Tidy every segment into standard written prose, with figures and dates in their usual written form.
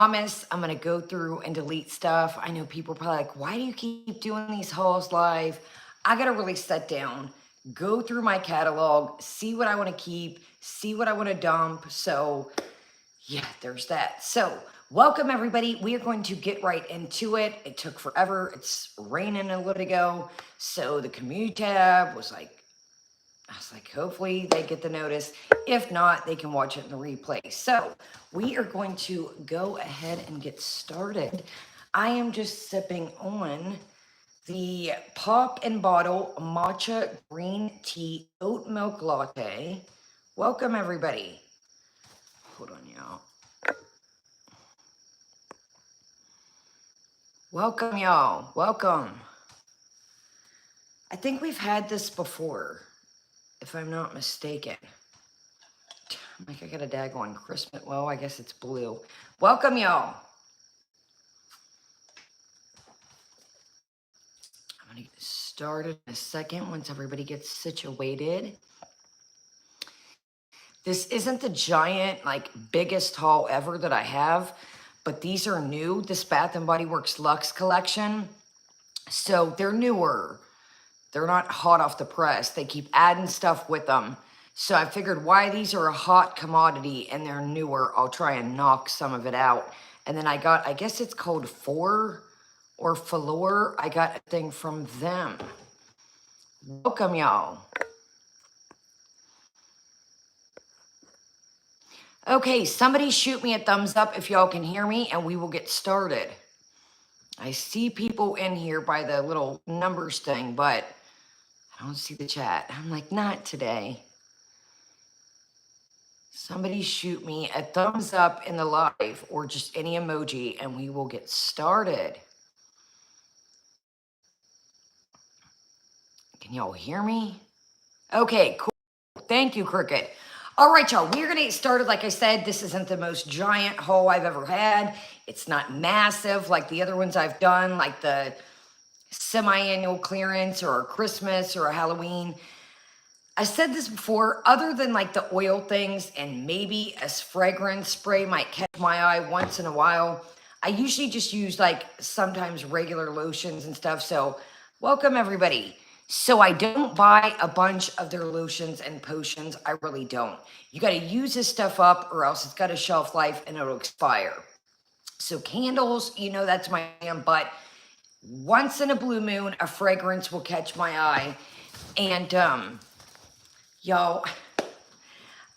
promise I'm going to go through and delete stuff. I know people are probably like, why do you keep doing these hauls live? I got to really sit down, go through my catalog, see what I want to keep, see what I want to dump. So yeah, there's that. So welcome everybody. We are going to get right into it. It took forever. It's raining a little bit ago. So the community tab was like, I was like, hopefully they get the notice. If not, they can watch it in the replay. So we are going to go ahead and get started. I am just sipping on the Pop and Bottle Matcha Green Tea Oat Milk Latte. Welcome, everybody. Hold on, y'all. Welcome, y'all. Welcome. I think we've had this before, if I'm not mistaken. Like I got a daggone Christmas. Well, I guess it's blue. Welcome, y'all. I'm going to get started in a second once everybody gets situated. This isn't the giant, like, biggest haul ever that I have, but these are new. This Bath & Body Works Luxe collection. So they're newer. They're not hot off the press. They keep adding stuff with them. So I figured why these are a hot commodity and they're newer, I'll try and knock some of it out. And then I got, I guess it's called Four or Falor. I got a thing from them. Welcome, y'all. Okay, somebody shoot me a thumbs up if y'all can hear me and we will get started. I see people in here by the little numbers thing, but I don't see the chat. I'm like, not today. Somebody shoot me a thumbs up in the live or just any emoji and we will get started. Can y'all hear me? Okay, cool. Thank you, Cricket. All right, y'all, we're gonna get started. Like I said, this isn't the most giant haul I've ever had. It's not massive like the other ones I've done, like the semi-annual clearance or a Christmas or a Halloween. I said this before, other than like the oil things and maybe a fragrance spray might catch my eye once in a while, I usually just use like sometimes regular lotions and stuff. So welcome everybody. So I don't buy a bunch of their lotions and potions. I really don't. You got to use this stuff up or else it's got a shelf life and it'll expire. So candles, you know, that's my jam, but once in a blue moon, a fragrance will catch my eye. And y'all,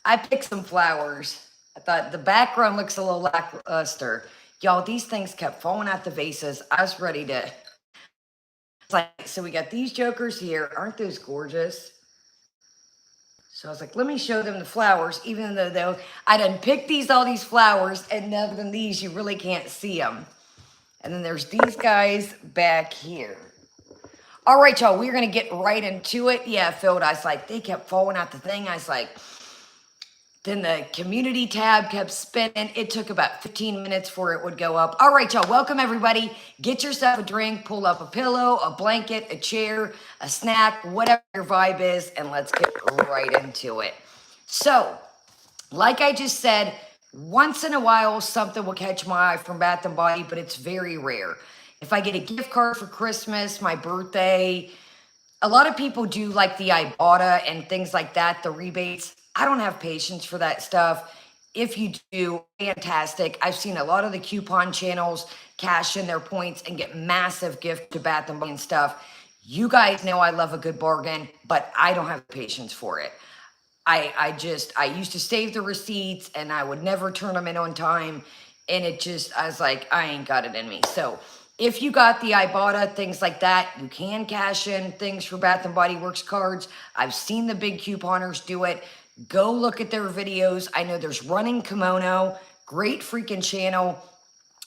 I picked some flowers. I thought the background looks a little lackluster. Y'all, these things kept falling out the vases. I was ready to, like, so we got these jokers here. Aren't those gorgeous? So I was like, let me show them the flowers, even though I done picked all these flowers, and other than these, you really can't see them. And then there's these guys back here. All right, y'all, we're going to get right into it. Yeah, Phil, I was like, they kept falling out the thing. I was like, then the community tab kept spinning. It took about 15 minutes for it would go up. All right, y'all, welcome everybody. Get yourself a drink, pull up a pillow, a blanket, a chair, a snack, whatever your vibe is, and let's get right into it. So, like I just said, once in a while, something will catch my eye from Bath & Body, but it's very rare. If I get a gift card for Christmas, my birthday, a lot of people do like the Ibotta and things like that, the rebates. I don't have patience for that stuff. If you do, fantastic. I've seen a lot of the coupon channels cash in their points and get massive gift to Bath & Body and stuff. You guys know I love a good bargain, but I don't have patience for it. I used to save the receipts and I would never turn them in on time. And I was like, I ain't got it in me. So if you got the Ibotta, things like that, you can cash in things for Bath & Body Works cards. I've seen the big couponers do it. Go look at their videos. I know there's Running Kimono, great freaking channel.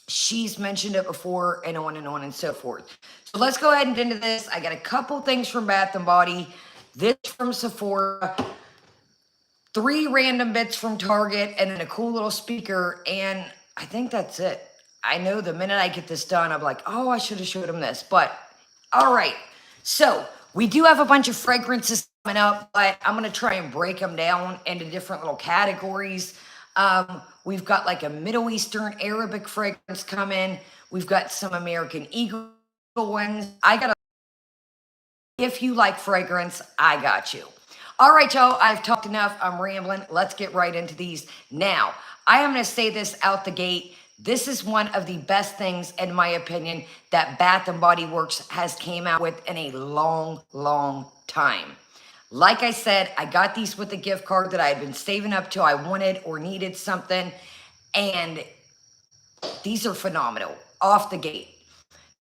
She's mentioned it before, and on and so forth. So let's go ahead and get into this. I got a couple things from Bath & Body. This from Sephora. 3 random bits from Target, and then a cool little speaker, and I think that's it. I know the minute I get this done, I'm like, oh, I should have showed him this, but all right. So we do have a bunch of fragrances coming up, but I'm going to try and break them down into different little categories. We've got like a Middle Eastern Arabic fragrance coming. We've got some American Eagle ones. If you like fragrance, I got you. All right, y'all, I've talked enough. I'm rambling. Let's get right into these. Now, I am going to say this out the gate. This is one of the best things, in my opinion, that Bath & Body Works has came out with in a long, long time. Like I said, I got these with a gift card that I had been saving up till I wanted or needed something. And these are phenomenal off the gate.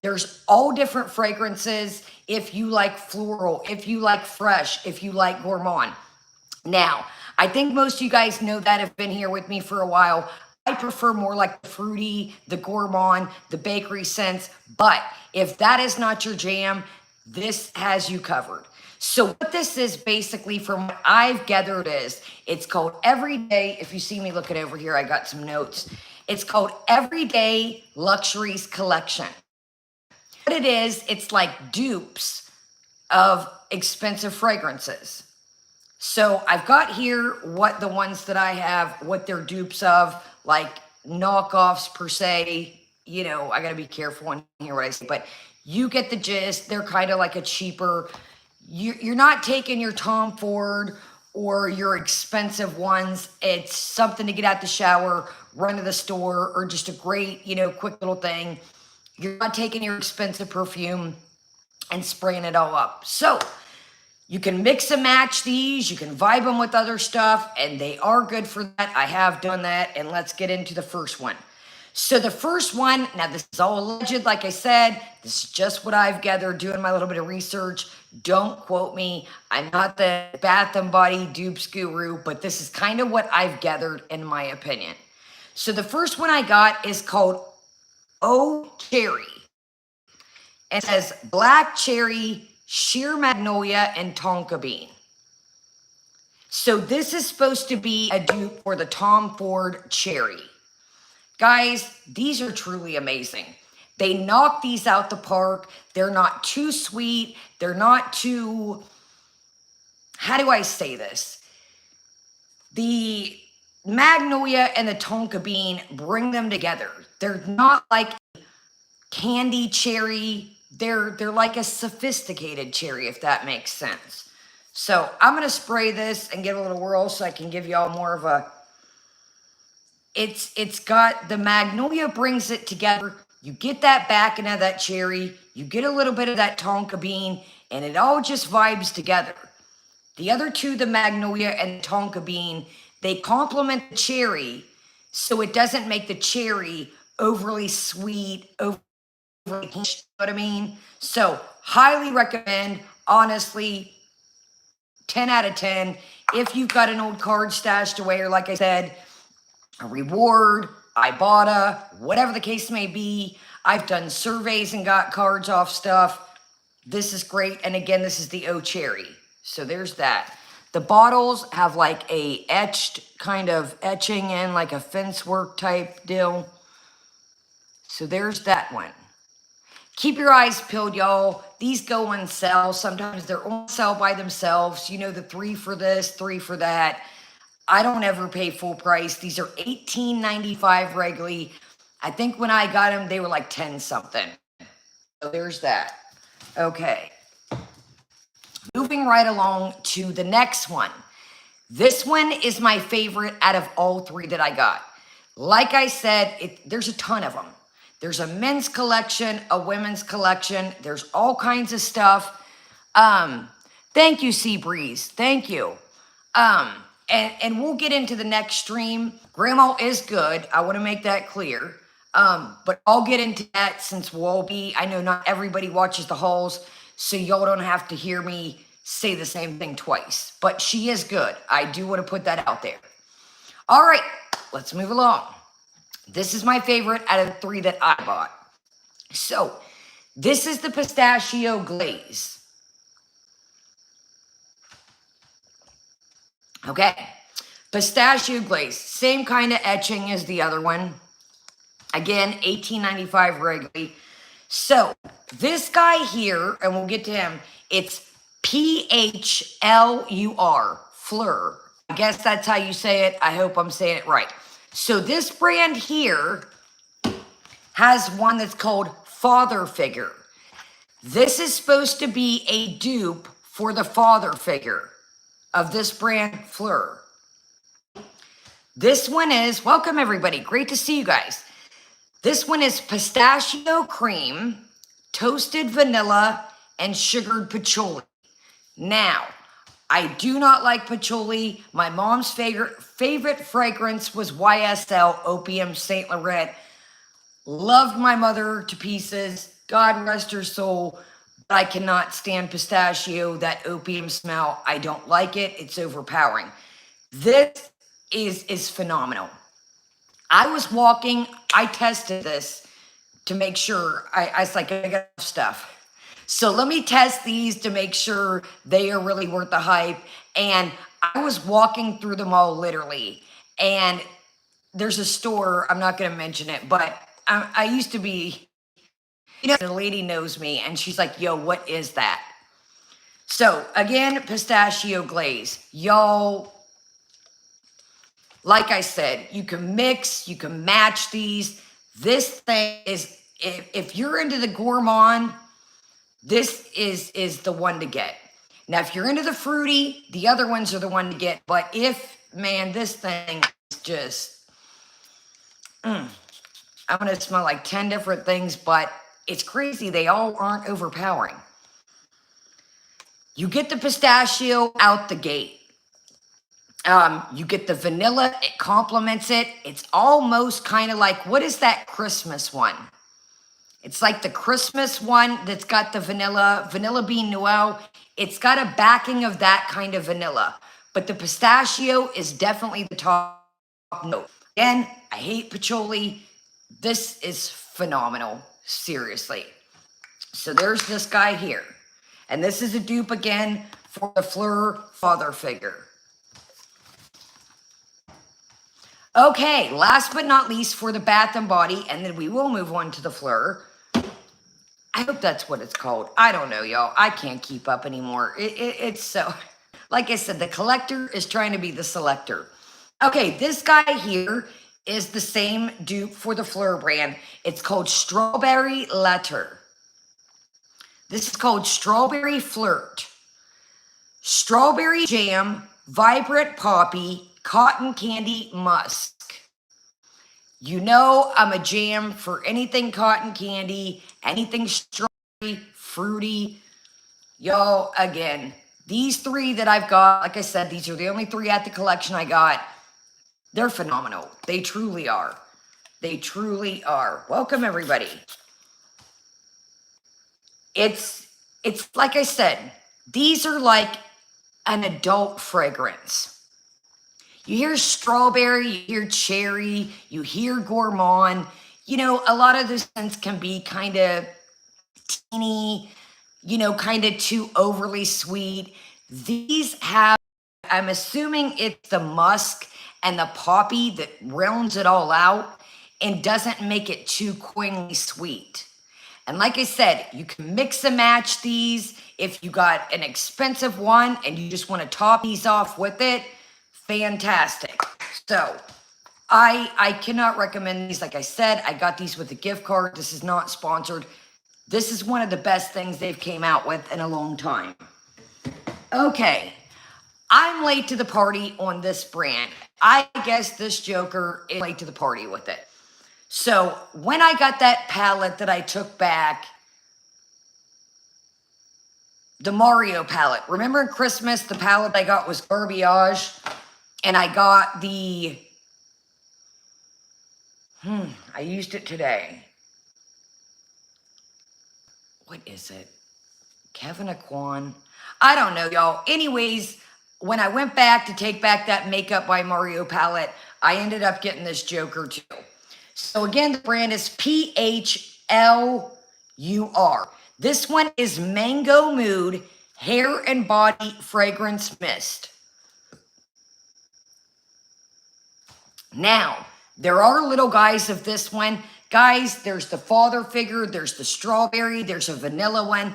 There's all different fragrances. If you like floral, if you like fresh, if you like gourmand. Now, I think most of you guys know that have been here with me for a while. I prefer more like the fruity, the gourmand, the bakery scents. But if that is not your jam, this has you covered. So what this is basically, from what I've gathered, is it's called Everyday. If you see me looking over here, I got some notes. It's called Everyday Luxuries Collection. What it is, it's like dupes of expensive fragrances. So I've got here what the ones that I have, what they're dupes of, like knockoffs per se. You know, I got to be careful on here what I say, but you get the gist. They're kind of like a cheaper, you're not taking your Tom Ford or your expensive ones. It's something to get out the shower, run to the store, or just a great, quick little thing. You're not taking your expensive perfume and spraying it all up. So you can mix and match these. You can vibe them with other stuff, and they are good for that. I have done that, and let's get into the first one. So the first one, now this is all alleged, like I said. This is just what I've gathered doing my little bit of research. Don't quote me. I'm not the Bath & Body dupes guru, but this is kind of what I've gathered in my opinion. So the first one I got is called Oh Cherry. It says black cherry, sheer magnolia, and tonka bean. So this is supposed to be a dupe for the Tom Ford cherry. Guys, these are truly amazing. They knock these out the park. They're not too sweet. They're not too, how do I say this? The magnolia and the tonka bean, bring them together. They're not like candy cherry. They're like a sophisticated cherry, if that makes sense. So I'm going to spray this and give it a little whirl so I can give y'all more of a, it's got, the magnolia brings it together. You get that back into that cherry. You get a little bit of that tonka bean, and it all just vibes together. The other two, the magnolia and the tonka bean, they complement the cherry, so it doesn't make the cherry overly sweet, overly, you know what I mean? So highly recommend, honestly, 10 out of 10. If you've got an old card stashed away, or like I said, a reward, Ibotta, whatever the case may be. I've done surveys and got cards off stuff. This is great. And again, this is the O Cherry. So there's that. The bottles have like a etched kind of etching in, like a fence work type deal. So there's that one. Keep your eyes peeled, y'all. These go on sale. Sometimes they're on sale by themselves. You know, the 3 for this, 3 for that. I don't ever pay full price. These are $18.95 regularly. I think when I got them, they were like 10 something. So there's that. Okay. Moving right along to the next one. This one is my favorite out of all 3 that I got. Like I said, there's a ton of them. There's a men's collection, a women's collection. There's all kinds of stuff. Thank you, Seabreeze. Thank you. And we'll get into the next stream. Grandma is good. I want to make that clear. But I'll get into that since I know not everybody watches the hauls, so y'all don't have to hear me say the same thing twice. But she is good. I do want to put that out there. All right, let's move along. This is my favorite out of the 3 that I bought. So this is the Pistachio Glaze. Okay, Pistachio Glaze, same kind of etching as the other one. Again, $18.95 regularly. So this guy here, and we'll get to him, it's PHLUR, Fleur. I guess that's how you say it. I hope I'm saying it right. So this brand here has one that's called Father Figure. This is supposed to be a dupe for the father figure of this brand, Fleur. This one is, welcome everybody, great to see you guys. This one is pistachio cream, toasted vanilla, and sugared patchouli. Now, I do not like patchouli. My mom's favorite fragrance was YSL Opium Saint Laurent. Loved my mother to pieces. God rest her soul. But I cannot stand pistachio, that opium smell. I don't like it. It's overpowering. This is phenomenal. I was walking, I tested this to make sure. I was like, I got stuff. So let me test these to make sure they are really worth the hype. And I was walking through the mall literally. And there's a store, I'm not going to mention it, but I used to be, the lady knows me and she's like, yo, what is that? So again, pistachio glaze. Y'all, like I said, you can mix, you can match these. This thing is, if you're into the gourmand, this is the one to get. Now, if you're into the fruity, the other ones are the one to get. But man, this thing is just, I'm going to smell like 10 different things, but it's crazy. They all aren't overpowering. You get the pistachio out the gate. You get the vanilla. It complements it. It's almost kind of like, what is that Christmas one? It's like the Christmas one that's got the vanilla bean noel. It's got a backing of that kind of vanilla. But the pistachio is definitely the top note. Again, I hate patchouli. This is phenomenal. Seriously. So there's this guy here. And this is a dupe again for the Fleur Father Figure. Okay, last but not least for the Bath and Body, and then we will move on to the Fleur. I hope that's what it's called. I don't know, y'all. I can't keep up anymore. It's so, like I said, the collector is trying to be the selector. Okay, this guy here is the same dupe for the Fleur brand. It's called Strawberry Letter. This is called Strawberry Flirt. Strawberry jam, vibrant poppy, cotton candy musk. You know I'm a jam for anything cotton candy, anything strawberry, fruity. Y'all, again, these three that I've got, like I said, these are the only three at the collection I got. They're phenomenal. They truly are. They truly are. Welcome, everybody. It's like I said, these are like an adult fragrance. You hear strawberry, you hear cherry, you hear gourmand. A lot of those scents can be kind of teeny, kind of too overly sweet. These have, I'm assuming it's the musk and the poppy that rounds it all out and doesn't make it too cloyingly sweet. And like I said, you can mix and match these. If you got an expensive one and you just want to top these off with it, fantastic. So I cannot recommend these. Like I said, I got these with a gift card. This is not sponsored. This is one of the best things they've came out with in a long time. Okay, I'm late to the party on this brand. I guess this Joker is late to the party with it. So when I got that palette that I took back, the Mario palette. Remember in Christmas, the palette I got was garbage. And I got the, I used it today. What is it? Kevin Aquan? I don't know, y'all. Anyways, when I went back to take back that Makeup by Mario palette, I ended up getting this Joker too. So again, the brand is PHLUR. This one is Mango Mood Hair and Body Fragrance Mist. Now, there are little guys of this one. Guys, there's the Father Figure, there's the strawberry, there's a vanilla one.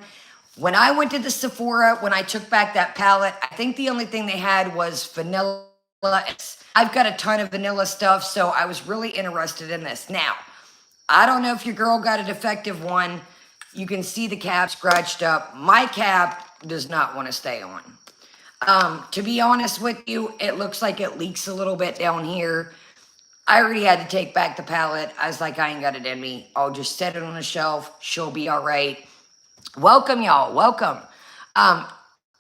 When I went to the Sephora, when I took back that palette, I think the only thing they had was vanilla I've got a ton of vanilla stuff, so I was really interested in this. Now, I don't know if your girl got a defective one. You can see the cap scratched up. My cap does not want to stay on. To be honest with you, it looks like it leaks a little bit down here. I already had to take back the palette. I was like, I ain't got it in me. I'll just set it on the shelf. She'll be all right. Welcome, y'all. Welcome.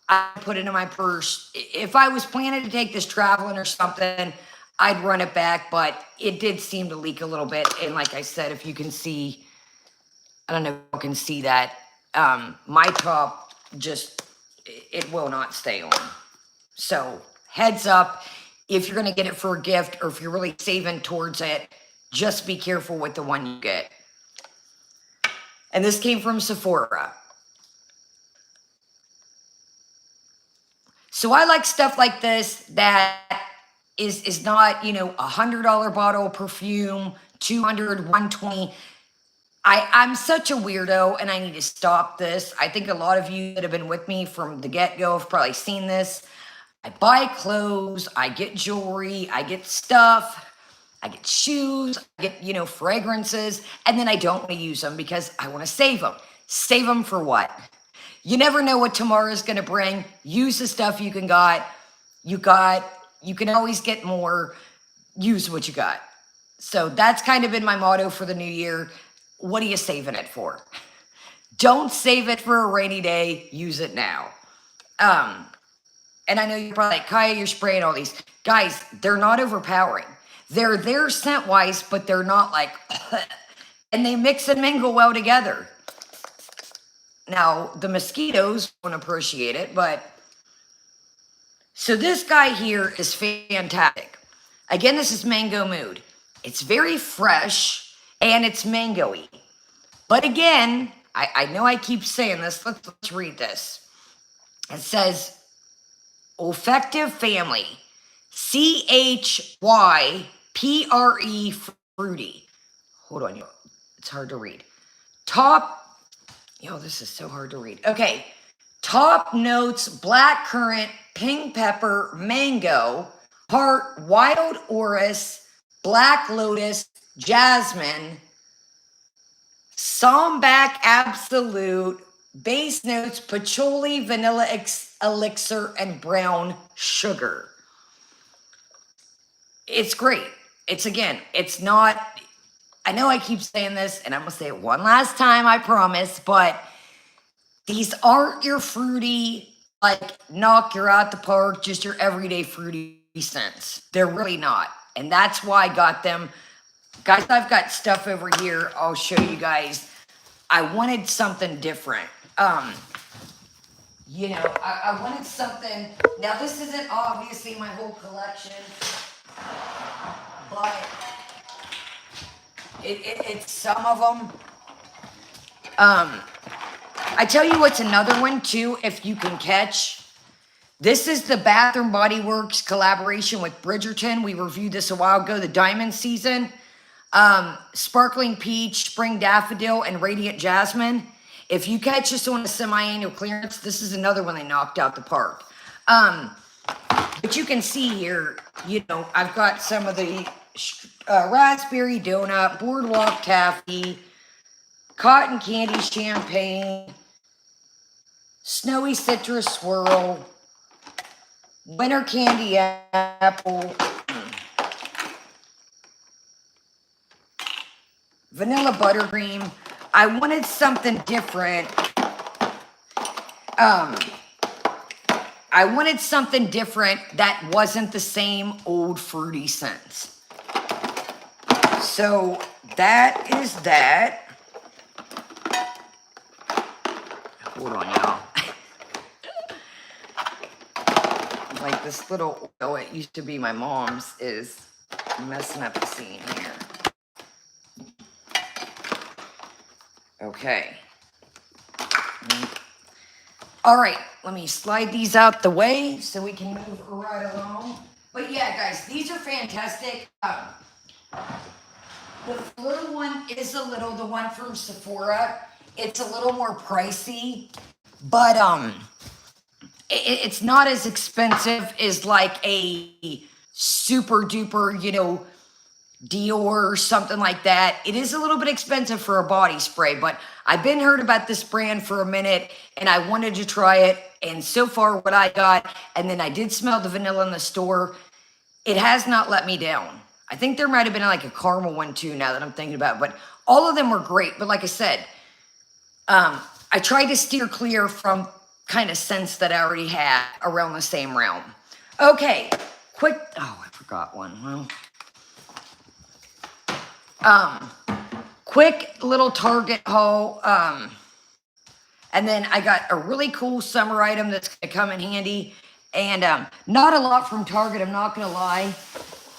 I put it in my purse. If I was planning to take this traveling or something, I'd run it back, but it did seem to leak a little bit. And like I said, if you can see, I don't know if you can see that, my top just, it will not stay on. So heads up, if you're going to get it for a gift or if you're really saving towards it, just be careful with the one you get. And this came from Sephora. So I like stuff like this that is not, you know, $100 bottle of perfume, 200, 120. I'm such a weirdo and I need to stop this. I think a lot of you that have been with me from the get-go have probably seen this. I buy clothes, I get jewelry, I get stuff, I get shoes, I get, you know, fragrances, and then I don't want to use them because I want to save them. Save them for what? You never know what tomorrow is going to bring. Use the stuff you can got. You can always get more. Use what you got. So that's kind of been my motto for the new year. What are you saving it for? Don't save it for a rainy day. Use it now. And I know you're probably like, Kaya, you're spraying all these. Guys, they're not overpowering. They're there scent-wise, but they're not like, and they mix and mingle well together. Now, the mosquitoes won't appreciate it, but... So this guy here is fantastic. Again, this is Mango Mood. It's very fresh, and it's mango-y. But again, I know I keep saying this. Let's read this. It says... Olfactive Family, CHYPRE Fruity. Hold on, it's hard to read. This is so hard to read. Okay, top notes: black currant, pink pepper, mango, heart, wild orris, black lotus, jasmine, sambac absolute. Base notes: patchouli, vanilla elixir, and brown sugar. It's great. It's not, I know I keep saying this, and I'm going to say it one last time, I promise, but these aren't your fruity, like, knock you out the park, just your everyday fruity scents. They're really not. And that's why I got them. Guys, I've got stuff over here. I'll show you guys. I wanted something different. I wanted something. Now, this isn't obviously my whole collection, but it's some of them. I tell you what's another one, too, if you can catch. This is the Bath & Body Works collaboration with Bridgerton. We reviewed this a while ago, the Diamond Season. Sparkling Peach, Spring Daffodil, and Radiant Jasmine. If you catch this on a semi-annual clearance, this is another one they knocked out the park. But you can see here, I've got some of the raspberry donut, boardwalk taffy, cotton candy champagne, snowy citrus swirl, winter candy apple, vanilla buttercream. I wanted something different. I wanted something different that wasn't the same old fruity scents. So that is that. Hold on, y'all. Like this little oil, it used to be my mom's, is messing up the scene here. Okay. All right, let me slide these out the way so we can move right along. But yeah, guys, these are fantastic. The blue one is the one from Sephora. It's a little more pricey, but it's not as expensive as like a super duper, Dior or something like that. It is a little bit expensive for a body spray, but I've been heard about this brand for a minute and I wanted to try it. And so far what I got, and then I did smell the vanilla in the store, it has not let me down. I think there might have been like a caramel one too, now that I'm thinking about it, but all of them were great. But like I said, I tried to steer clear from kind of scents that I already had around the same realm. Okay, quick, oh, I forgot one. Well, quick little Target haul. And then I got a really cool summer item that's gonna come in handy. And not a lot from Target, I'm not gonna lie.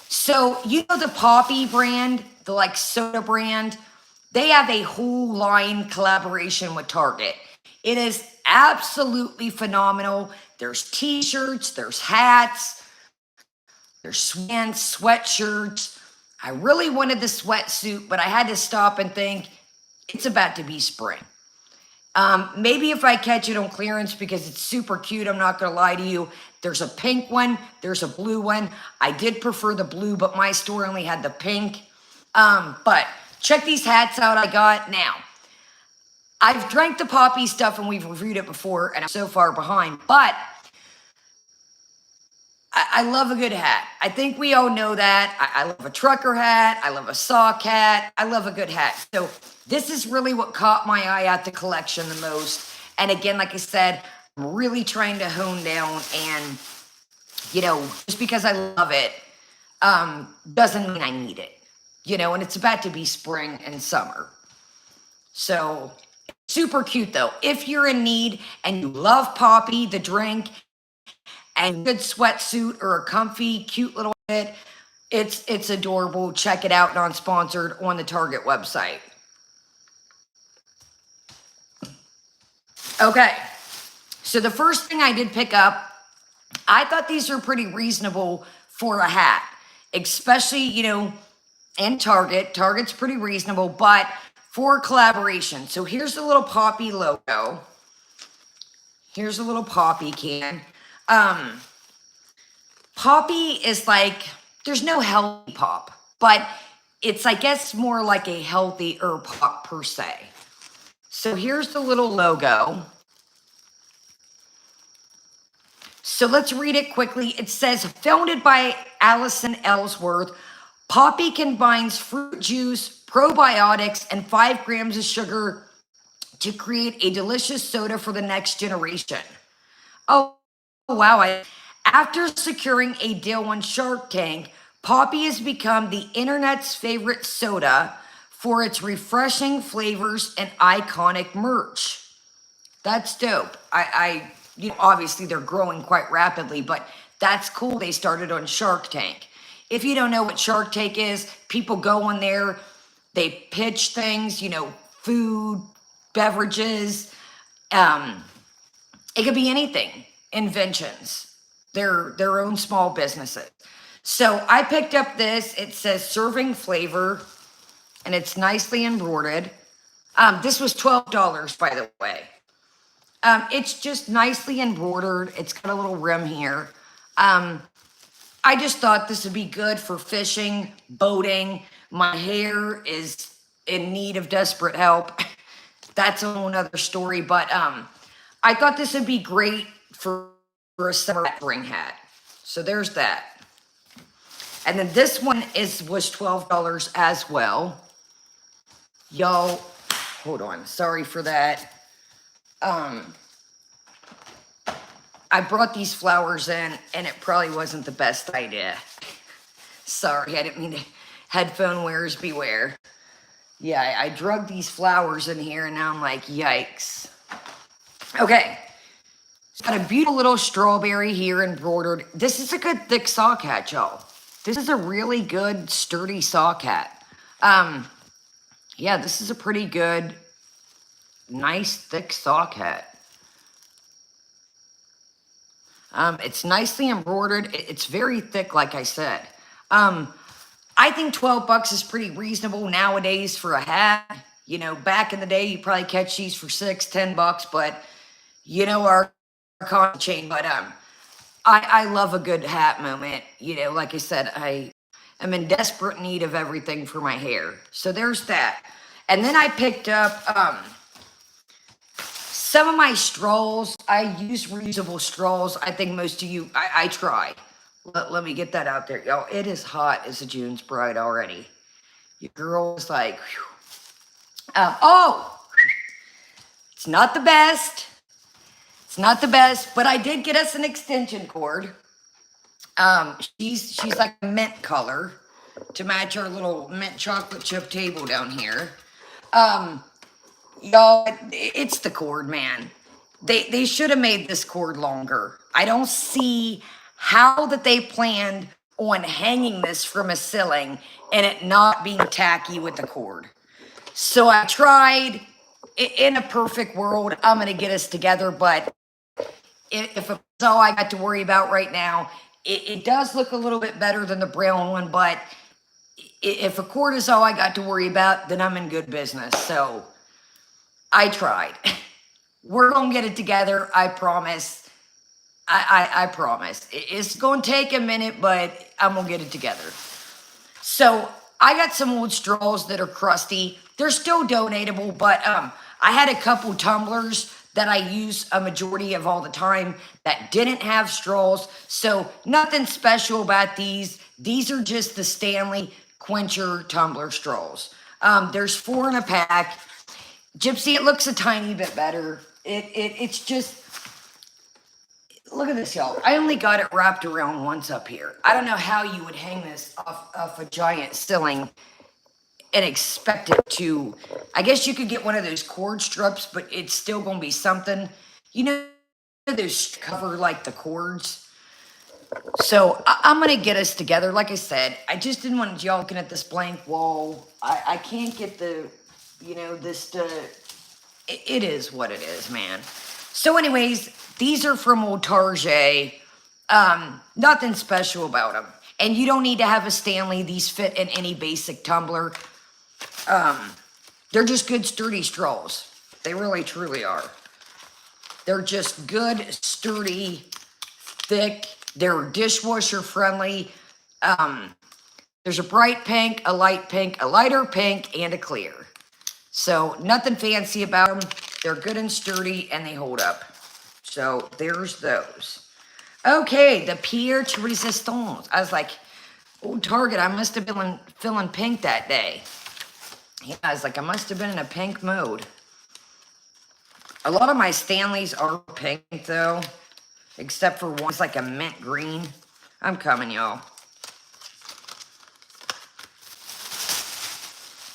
So, you know the Poppy brand, the like soda brand? They have a whole line collaboration with Target. It is absolutely phenomenal. There's t-shirts, there's hats, there's sweatshirts. I really wanted the sweatsuit, but I had to stop and think, it's about to be spring. Maybe if I catch it on clearance because it's super cute, I'm not gonna lie to you. There's a pink one, there's a blue one. I did prefer the blue, but my store only had the pink. But check these hats out I got. Now, I've drank the Poppy stuff and we've reviewed it before and I'm so far behind, but I love a good hat. I think we all know that. I love a trucker hat. I love a sock hat. I love a good hat. So this is really what caught my eye at the collection the most. And again, like I said, I'm really trying to hone down and, just because I love it, doesn't mean I need it, and it's about to be spring and summer. So super cute though. If you're in need and you love Poppy, the drink, and a good sweatsuit or a comfy, cute little fit, it's adorable. Check it out, non-sponsored, on the Target website. Okay, so the first thing I did pick up, I thought these were pretty reasonable for a hat, especially, in Target. Target's pretty reasonable, but for collaboration. So here's the little Poppy logo. Here's a little Poppy can. Poppy is like, there's no healthy pop, but it's, I guess, more like a healthier pop per se. So here's the little logo. So let's read it quickly. It says, founded by Allison Ellsworth, Poppy combines fruit juice, probiotics, and 5 grams of sugar to create a delicious soda for the next generation. Oh, wow. After securing a deal on Shark Tank, Poppy has become the internet's favorite soda for its refreshing flavors and iconic merch. That's dope. Obviously they're growing quite rapidly, but that's cool. They started on Shark Tank. If you don't know what Shark Tank is, people go on there, they pitch things, food, beverages. It could be anything, inventions, their own small businesses. So I picked up this. It says serving flavor, and it's nicely embroidered. This was $12, by the way. It's just nicely embroidered. It's got a little rim here. I just thought this would be good for fishing, boating. My hair is in need of desperate help. That's a whole nother story, but I thought this would be great for a summer spring hat. So there's that. And then this one was $12 as well. Y'all, hold on. Sorry for that. I brought these flowers in, and it probably wasn't the best idea. Sorry, I didn't mean to. Headphone wearers beware. Yeah, I drug these flowers in here, and now I'm like, yikes. Okay. It's got a beautiful little strawberry here embroidered. This is a good thick sock hat, y'all. This is a really good, sturdy sock hat. Yeah, this is a pretty good, nice, thick sock hat. It's nicely embroidered. It's very thick, like I said. I think $12 is pretty reasonable nowadays for a hat. Back in the day, you probably catch these for $6, $10, but our con chain. But I love a good hat moment. You know, like I said, am in desperate need of everything for my hair. So there's that. And then I picked up some of my straws. I use reusable straws. I think most of you, I try. Let me get that out there. Y'all, it is hot as a June's bride already. Your girl is like, oh, it's not the best. It's not the best, but I did get us an extension cord. She's like a mint color to match our little mint chocolate chip table down here. Y'all, it's the cord, man. They should have made this cord longer. I don't see how that they planned on hanging this from a ceiling and it not being tacky with the cord. So I tried. In a perfect world, I'm gonna get us together, but if it's all I got to worry about right now, it does look a little bit better than the brown one, but if a cord is all I got to worry about, then I'm in good business. So I tried. We're gonna get it together, I promise. I promise. It's gonna take a minute, but I'm gonna get it together. So I got some old straws that are crusty. They're still donatable, but I had a couple tumblers that I use a majority of all the time that didn't have straws. So nothing special about these. These are just the Stanley Quencher tumbler straws. There's 4 in a pack. Gypsy, it looks a tiny bit better. It's just, look at this, y'all. I only got it wrapped around once up here. I don't know how you would hang this off a giant ceiling and expect it to, I guess you could get one of those cord strips, but it's still going to be something. You know, those cover like the cords. So I'm going to get us together. Like I said, I just didn't want y'all looking at this blank wall. I can't get the, you know, this to, it is what it is, man. So anyways, these are from old Target. Nothing special about them. And you don't need to have a Stanley. These fit in any basic tumbler. They're just good, sturdy straws. They really, truly are. They're just good, sturdy, thick. They're dishwasher friendly. There's a bright pink, a light pink, a lighter pink, and a clear. So nothing fancy about them. They're good and sturdy, and they hold up. So there's those. Okay, the Pierre de Resistance. I was like, oh, Target, I must have been feeling pink that day. Yeah, I was like, I must have been in a pink mode. A lot of my Stanleys are pink, though. Except for one's like a mint green. I'm coming, y'all.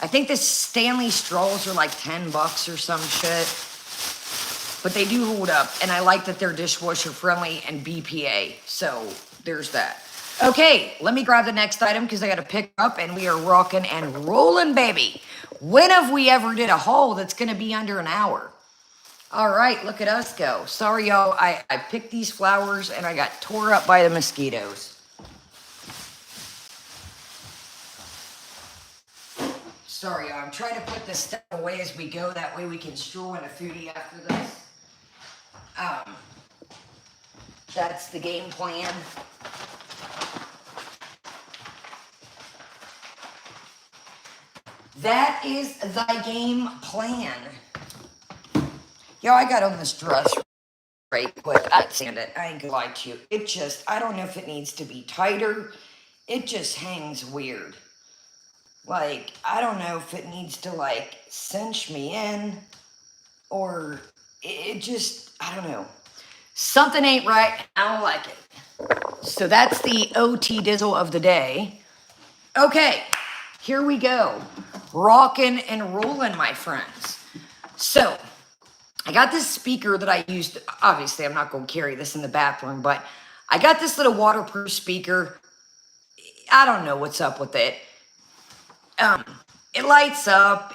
I think the Stanley straws are like 10 bucks or some shit. But they do hold up. And I like that they're dishwasher friendly and BPA. So there's that. Okay, let me grab the next item because I got to pick up and we are rocking and rolling, baby. When have we ever did a haul that's going to be under an hour? All right, look at us go. Sorry, y'all. I picked these flowers and I got tore up by the mosquitoes. Sorry, y'all. I'm trying to put this stuff away as we go. That way we can stroll in a foodie after this. That's the game plan. That is thy game plan. Yo, I got on this dress right quick. I can't stand it. I ain't gonna lie to you. It just, I don't know if it needs to be tighter. It just hangs weird. Like, I don't know if it needs to, like, cinch me in. Or it just, I don't know. Something ain't right. I don't like it. So that's the OT dizzle of the day. Okay, here we go. Rockin' and rollin', my friends. So, I got this speaker that I used. Obviously, I'm not going to carry this in the bathroom, but I got this little waterproof speaker. I don't know what's up with it. It lights up.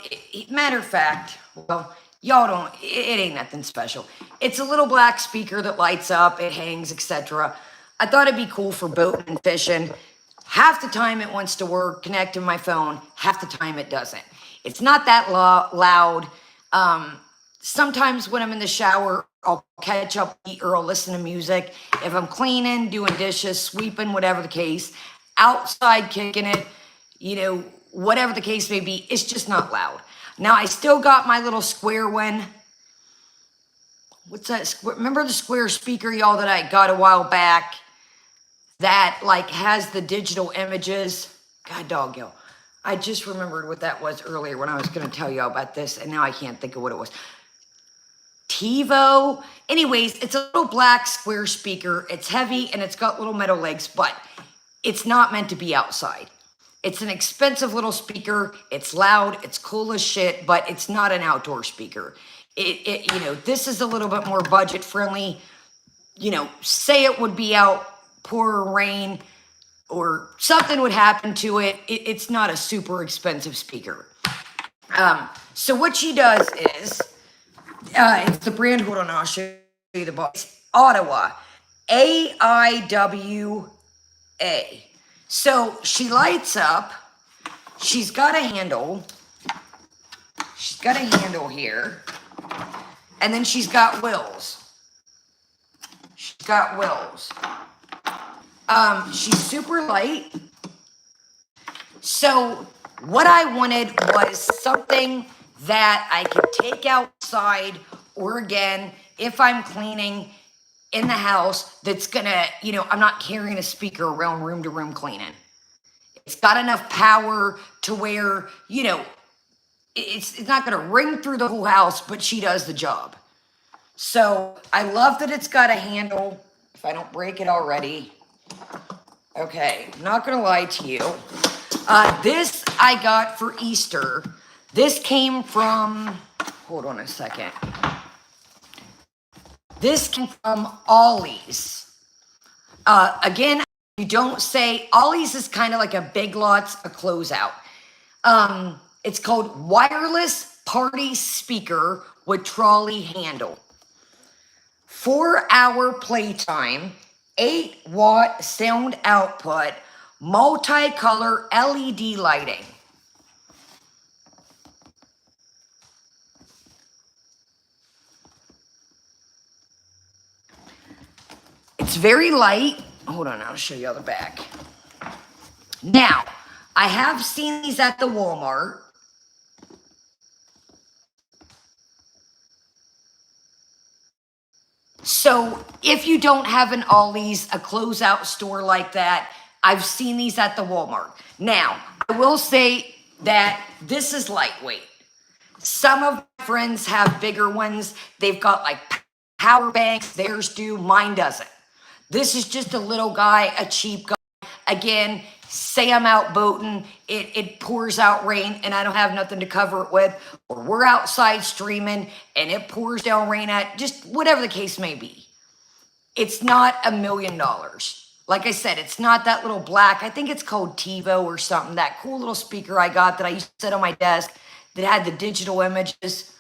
Matter of fact, well, y'all don't, it ain't nothing special. It's a little black speaker that lights up, it hangs, etc. I thought it'd be cool for boating and fishing. Half the time it wants to work, connect to my phone. Half the time it doesn't. It's not that loud. sometimes when I'm in the shower, I'll catch up, eat, or I'll listen to music. If I'm cleaning, doing dishes, sweeping, whatever the case, outside kicking it, you know, whatever the case may be, it's just not loud. Now, I still got my little square one. What's that? Remember the square speaker, y'all, that I got a while back that like has the digital images? God dog, yo. I just remembered what that was earlier when I was going to tell you about this, and now I can't think of what it was. TiVo. Anyways, it's a little black square speaker. It's heavy and it's got little metal legs, but it's not meant to be outside. It's an expensive little speaker. It's loud. It's cool as shit, but it's not an outdoor speaker. You know, this is a little bit more budget friendly. You know, say it would be out, pour rain, or something would happen to it. It's not a super expensive speaker. So what she does is, it's the brand, hold on, I'll show you the box. It's Ottawa, AIWA. So she lights up, she's got a handle here, and then she's got wheels. She's super light. So what I wanted was something that I could take outside, or again, if I'm cleaning in the house, that's gonna, you know, I'm not carrying a speaker around room to room cleaning. It's got enough power to where, you know, it's not gonna ring through the whole house, but she does the job. So I love that it's got a handle, if I don't break it already. Okay, I'm not gonna lie to you. This I got for Easter. This came from, hold on a second. This came from Ollie's. Again, you don't say, Ollie's is kind of like a Big Lots, a closeout. It's called Wireless Party Speaker with Trolley Handle. 4-hour playtime, 8-watt sound output, multicolor LED lighting. It's very light. Hold on, I'll show you on the back. Now, I have seen these at the Walmart. So if you don't have an Ollie's, a closeout store like that, I've seen these at the Walmart. Now, I will say that this is lightweight. Some of my friends have bigger ones. They've got like power banks. Theirs do. Mine doesn't. This is just a little guy, a cheap guy. Again, say I'm out boating, it pours out rain and I don't have nothing to cover it with, or we're outside streaming and it pours down rain at, just whatever the case may be. It's not $1 million. Like I said, it's not that little black, I think it's called TiVo or something, that cool little speaker I got that I used to set on my desk that had the digital images.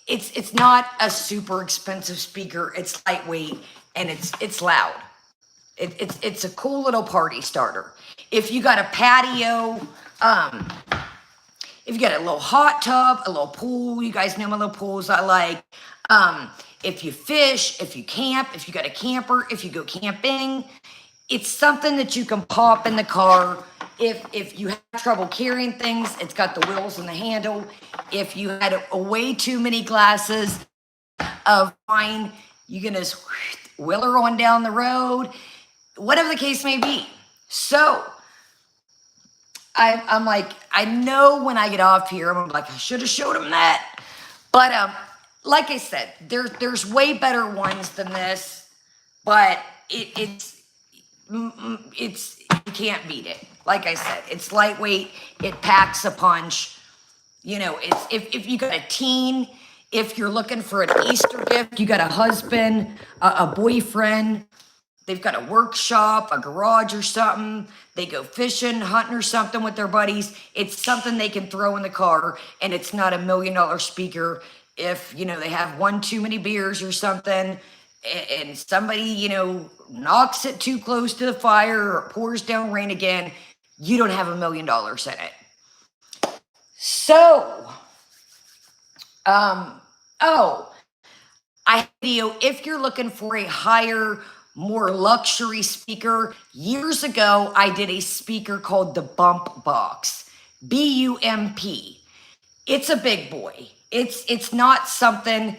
It's not a super expensive speaker. It's lightweight and it's loud. It's a cool little party starter. If you got a patio, if you got a little hot tub, a little pool, you guys know my little pools I like. If you fish, if you camp, if you got a camper, if you go camping, it's something that you can pop in the car. If you have trouble carrying things, it's got the wheels and the handle. If you had way too many glasses of wine, you can just wheel her on down the road, whatever the case may be. So I'm like, I know when I get off here, I'm like, I should have showed him that. But like I said, there's way better ones than this, but it's you can't beat it. Like I said, it's lightweight, it packs a punch. You know, it's if you got a teen, if you're looking for an Easter gift, you got a husband, a boyfriend, they've got a workshop, a garage or something, they go fishing, hunting or something with their buddies, it's something they can throw in the car, and it's not $1 million speaker. If, you know, they have one too many beers or something, and somebody, you know, knocks it too close to the fire or pours down rain again, you don't have $1 million in it. So, Oh, I have a video if you're looking for a higher, more luxury speaker. Years ago, I did a speaker called the Bump Box, BUMP. It's a big boy. It's not something,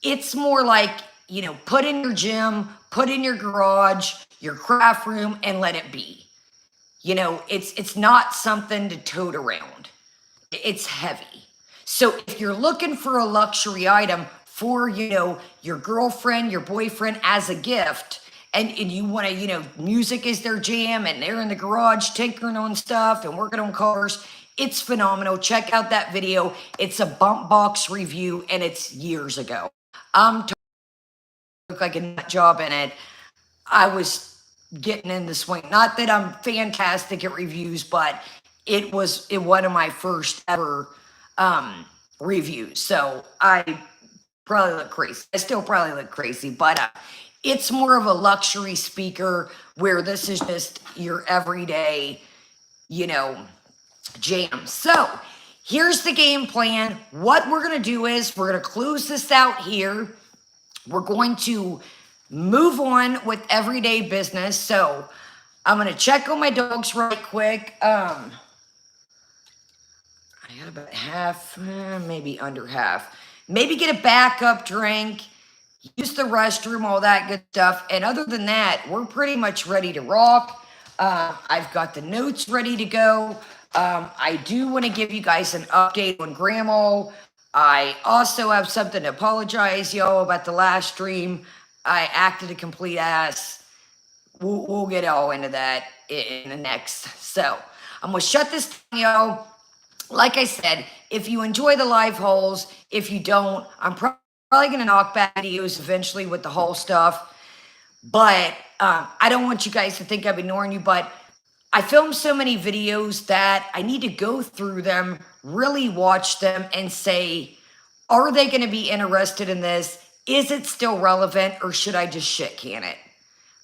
it's more like, put in your gym, put in your garage, your craft room, and let it be. It's not something to tote around. It's heavy. So if you're looking for a luxury item for, your girlfriend, your boyfriend as a gift, and you want to, music is their jam and they're in the garage tinkering on stuff and working on cars, it's phenomenal. Check out that video. It's a bump box review and it's years ago. Look like a nut job in it. I was getting in the swing. Not that I'm fantastic at reviews, but it was one of my first ever reviews. So I probably look crazy. I still probably look crazy, but it's more of a luxury speaker where this is just your everyday, jam. So here's the game plan. What we're going to do is we're going to close this out here. We're going to move on with everyday business. So I'm going to check on my dogs right quick. I got about half, maybe under half. Maybe get a backup drink, use the restroom, all that good stuff. And other than that, we're pretty much ready to rock. I've got the notes ready to go. I do want to give you guys an update on Grandma. I also have something to apologize, y'all, about the last stream. I acted a complete ass. We'll get all into that in the next. So I'm going to shut this down, y'all. Like I said, if you enjoy the live hauls, if you don't, I'm probably going to knock back videos eventually with the haul stuff. But I don't want you guys to think I'm ignoring you, but I filmed so many videos that I need to go through them, really watch them, and say, are they going to be interested in this? Is it still relevant, or should I just shit can it?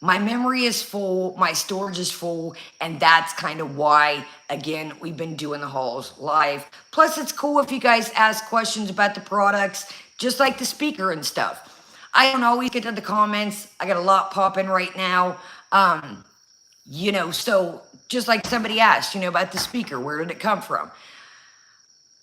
My memory is full, my storage is full, and that's kind of why, again, we've been doing the hauls live. Plus, it's cool if you guys ask questions about the products, just like the speaker and stuff. I don't always get to the comments. I got a lot popping right now. So just like somebody asked, about the speaker, where did it come from?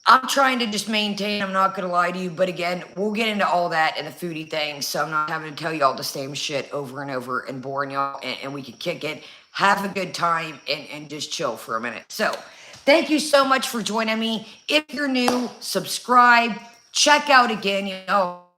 I'm trying to just maintain, I'm not going to lie to you, but again, we'll get into all that and the foodie thing, so I'm not having to tell y'all the same shit over and over and boring y'all, and we can kick it, have a good time, and just chill for a minute. So, thank you so much for joining me. If you're new, subscribe, check out again,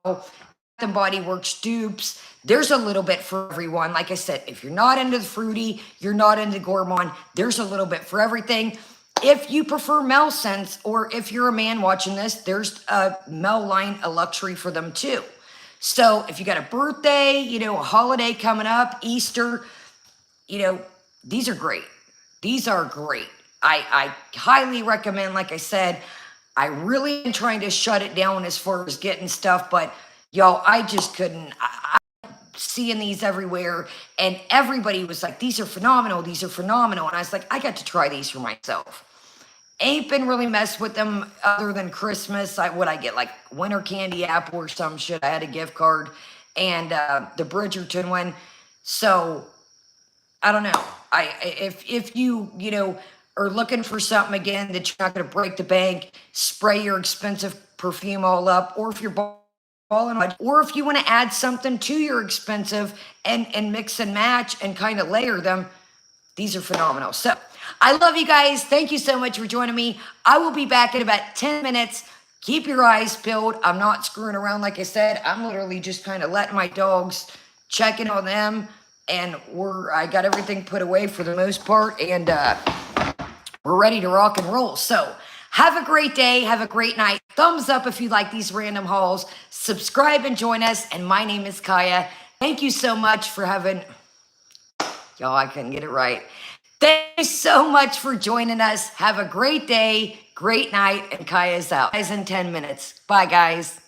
the Body Works dupes. There's a little bit for everyone. Like I said, if you're not into the fruity, you're not into gourmand, there's a little bit for everything. If you prefer male scents, or if you're a man watching this, there's a male line, a luxury for them too. So if you got a birthday, a holiday coming up, Easter, these are great. These are great. I highly recommend, like I said, I really am trying to shut it down as far as getting stuff, but y'all, I just couldn't. I'm seeing these everywhere, and everybody was like, these are phenomenal, these are phenomenal. And I was like, I got to try these for myself. Ain't been really messed with them other than Christmas. What I get, like winter candy apple or some shit. I had a gift card, and the Bridgerton one. So I don't know. If you are looking for something again that you're not going to break the bank, spray your expensive perfume all up, or if you're balling, or if you want to add something to your expensive and mix and match and kind of layer them, these are phenomenal. So I love you guys. Thank you so much for joining me. I will be back in about 10 minutes. Keep your eyes peeled. I'm not screwing around. Like I said, I'm literally just kind of letting my dogs, checking on them, and I got everything put away for the most part, and we're ready to rock and roll. So have a great day. Have a great night. Thumbs up if you like these random hauls. Subscribe and join us. And my name is Kaya. Thank you so much for having... Y'all, I couldn't get it right. Thank you so much for joining us. Have a great day, great night, and Kaya's out. Guys, in 10 minutes. Bye, guys.